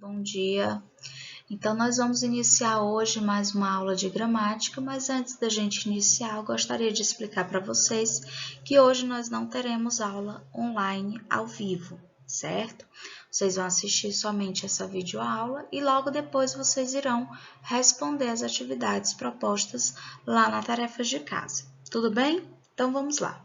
bom dia. Então, nós vamos iniciar hoje mais uma aula de gramática, mas antes da gente iniciar, eu gostaria de explicar para vocês que hoje nós não teremos aula online ao vivo, certo? Vocês vão assistir somente essa videoaula e logo depois vocês irão responder as atividades propostas lá na Tarefas de Casa. Tudo bem? Então, vamos lá.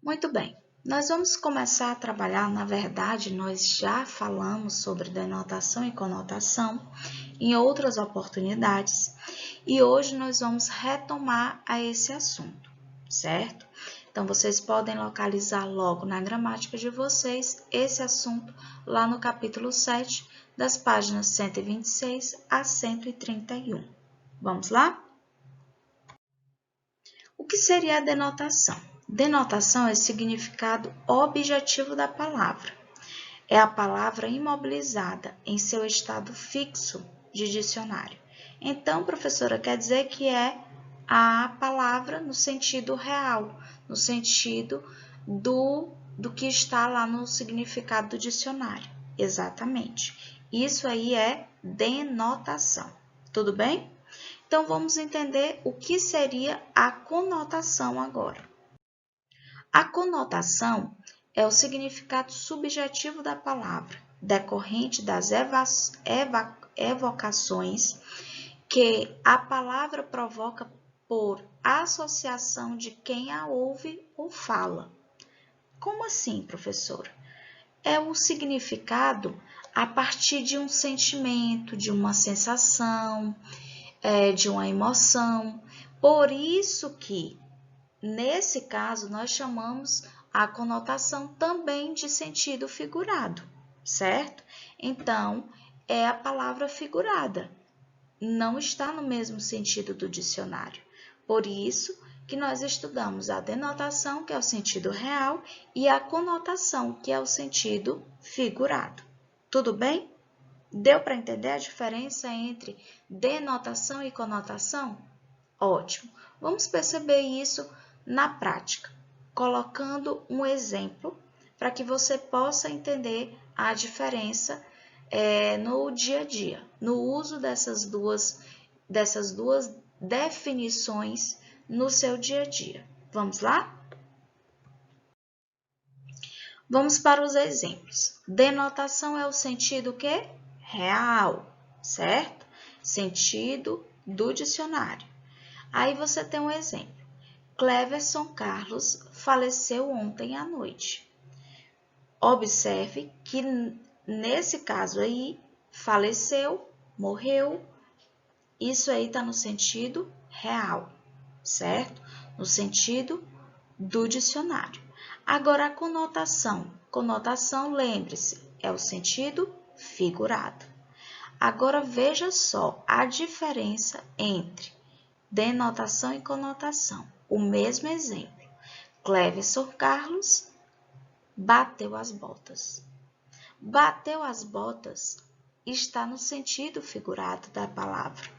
Muito bem. Nós vamos começar a trabalhar, na verdade, nós já falamos sobre denotação e conotação em outras oportunidades e hoje nós vamos retomar a esse assunto, certo? Então, vocês podem localizar logo na gramática de vocês esse assunto lá no capítulo 7, das páginas 126 a 131. Vamos lá? O que seria a denotação? Denotação é o significado objetivo da palavra. É a palavra imobilizada em seu estado fixo de dicionário. Então, professora, quer dizer que é a palavra no sentido real, no sentido do que está lá no significado do dicionário. Exatamente. Isso aí é denotação. Tudo bem? Então, vamos entender o que seria a conotação agora. A conotação é o significado subjetivo da palavra, decorrente das evocações que a palavra provoca por associação de quem a ouve ou fala. Como assim, professora? É o significado a partir de um sentimento, de uma sensação, de uma emoção. Por isso que, nesse caso, nós chamamos a conotação também de sentido figurado, certo? Então, é a palavra figurada, não está no mesmo sentido do dicionário. Por isso que nós estudamos a denotação, que é o sentido real, e a conotação, que é o sentido figurado. Tudo bem? Deu para entender a diferença entre denotação e conotação? Ótimo. Vamos perceber isso na prática, colocando um exemplo para que você possa entender a diferença no dia a dia, no uso dessas duas definições no seu dia a dia. Vamos lá? Vamos para os exemplos. Denotação é o sentido que? Real, certo? Sentido do dicionário. Aí você tem um exemplo. Cleverson Carlos faleceu ontem à noite. Observe que nesse caso aí, faleceu, morreu, isso aí está no sentido real, certo? No sentido do dicionário. Agora, a conotação. Conotação, lembre-se, é o sentido figurado. Agora, veja só a diferença entre denotação e conotação. O mesmo exemplo. Cleverson Carlos bateu as botas. Bateu as botas está no sentido figurado da palavra.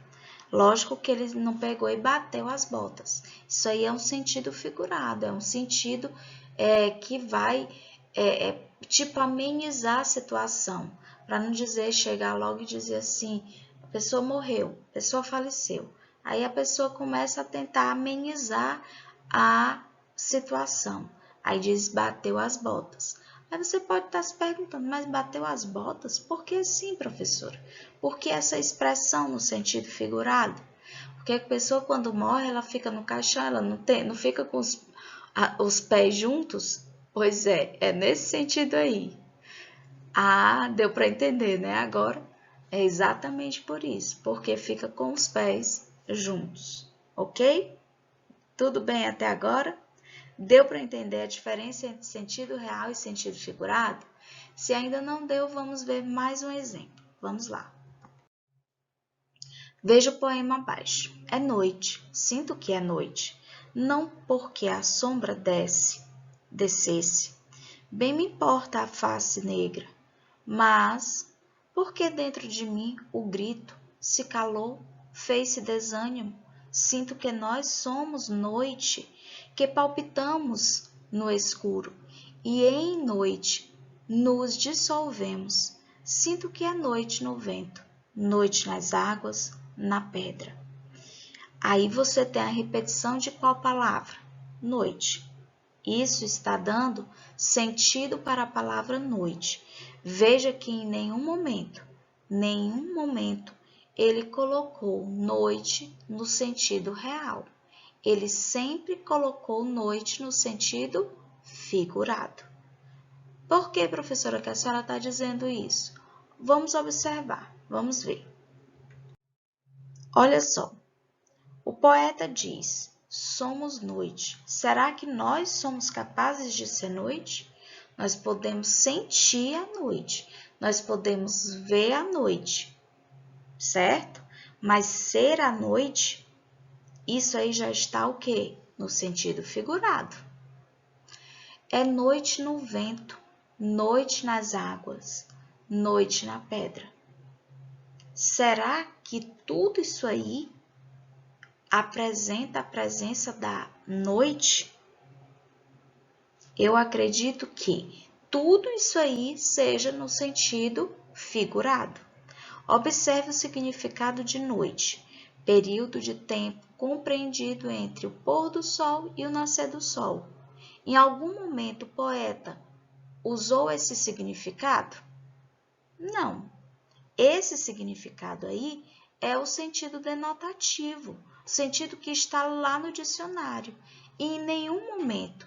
Lógico que ele não pegou e bateu as botas. Isso aí é um sentido figurado, é um sentido que vai tipo amenizar a situação. Para não dizer, chegar logo e dizer assim, a pessoa morreu, a pessoa faleceu. Aí a pessoa começa a tentar amenizar a situação. Aí diz, bateu as botas. Aí você pode estar se perguntando, mas bateu as botas? Por que sim, professora? Por que essa expressão no sentido figurado? Porque a pessoa, quando morre, ela fica no caixão, ela não fica com os pés juntos? Pois é nesse sentido aí. Ah, deu para entender, né? Agora, é exatamente por isso, porque fica com os pés juntos, ok? Tudo bem até agora? Deu para entender a diferença entre sentido real e sentido figurado? Se ainda não deu, vamos ver mais um exemplo. Vamos lá. Veja o poema abaixo. É noite, sinto que é noite, não porque a sombra descesse. Bem me importa a face negra, mas porque dentro de mim o grito se calou, fez-se desânimo. Sinto que nós somos noite, que palpitamos no escuro, e em noite nos dissolvemos. Sinto que é noite no vento, noite nas águas, na pedra. Aí você tem a repetição de qual palavra? Noite. Isso está dando sentido para a palavra noite. Veja que em nenhum momento, ele colocou noite no sentido real. Ele sempre colocou noite no sentido figurado. Por que, professora, que a senhora está dizendo isso? Vamos observar, vamos ver. Olha só, o poeta diz, somos noite. Será que nós somos capazes de ser noite? Nós podemos sentir a noite, nós podemos ver a noite, certo? Mas ser a noite, isso aí já está o quê? No sentido figurado. É noite no vento, noite nas águas, noite na pedra. Será que tudo isso aí apresenta a presença da noite? Eu acredito que tudo isso aí seja no sentido figurado. Observe o significado de noite, período de tempo compreendido entre o pôr do sol e o nascer do sol. Em algum momento o poeta usou esse significado? Não. Esse significado aí é o sentido denotativo, o sentido que está lá no dicionário. E em nenhum momento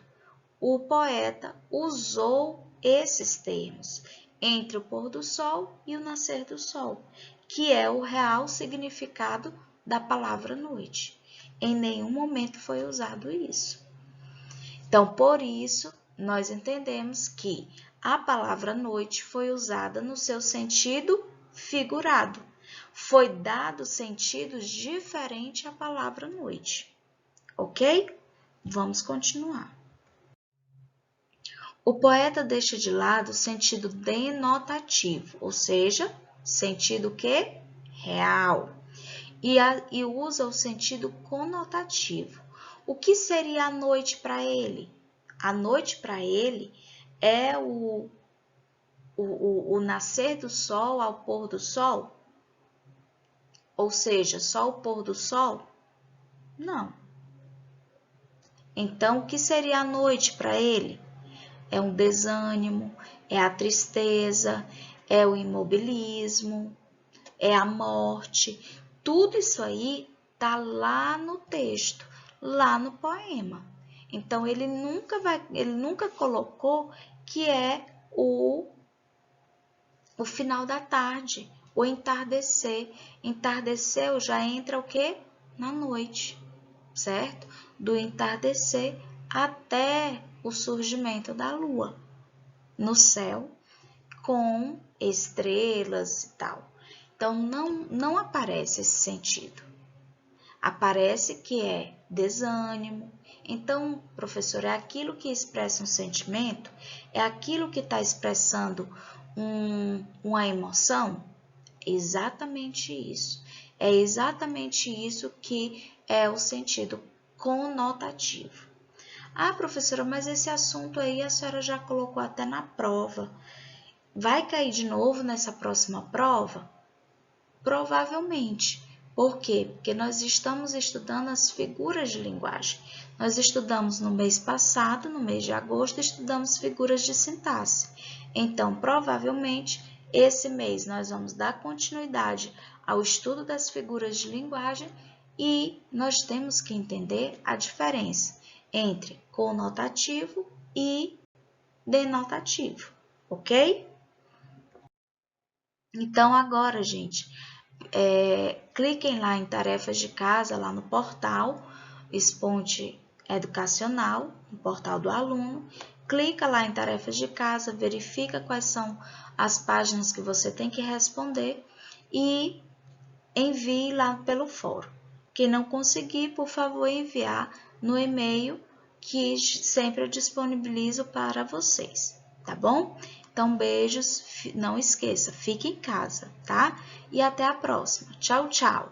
o poeta usou esses termos entre o pôr do sol e o nascer do sol, que é o real significado da palavra noite. Em nenhum momento foi usado isso. Então, por isso, nós entendemos que a palavra noite foi usada no seu sentido figurado. Foi dado sentidos diferentes à palavra noite. Ok? Vamos continuar. O poeta deixa de lado o sentido denotativo, ou seja, sentido que? Real. E usa o sentido conotativo. O que seria a noite para ele? A noite para ele é o nascer do sol ao pôr do sol? Ou seja, só o pôr do sol? Não. Então, o que seria a noite para ele? É um desânimo, é a tristeza, é o imobilismo, é a morte. Tudo isso aí está lá no texto, lá no poema. Então, ele nunca colocou que é o final da tarde, o entardecer. Entardeceu já entra o quê? Na noite, certo? Do entardecer até o surgimento da lua no céu com estrelas e tal. Então, não aparece esse sentido. Aparece que é desânimo. Então, professor, é aquilo que expressa um sentimento? É aquilo que está expressando uma emoção? Exatamente isso. É exatamente isso que é o sentido conotativo. Ah, professora, mas esse assunto aí a senhora já colocou até na prova. Vai cair de novo nessa próxima prova? Provavelmente. Por quê? Porque nós estamos estudando as figuras de linguagem. Nós estudamos no mês passado, no mês de agosto, estudamos figuras de sintaxe. Então, provavelmente, esse mês nós vamos dar continuidade ao estudo das figuras de linguagem e nós temos que entender a diferença entre conotativo e denotativo, ok? Então, agora, gente, cliquem lá em tarefas de casa, lá no portal Exponte Educacional, no portal do aluno. Clica lá em tarefas de casa, verifica quais são as páginas que você tem que responder e envie lá pelo fórum. Quem não conseguir, por favor, enviar no e-mail que sempre eu disponibilizo para vocês, tá bom? Então, beijos, não esqueça, fique em casa, tá? E até a próxima. Tchau, tchau!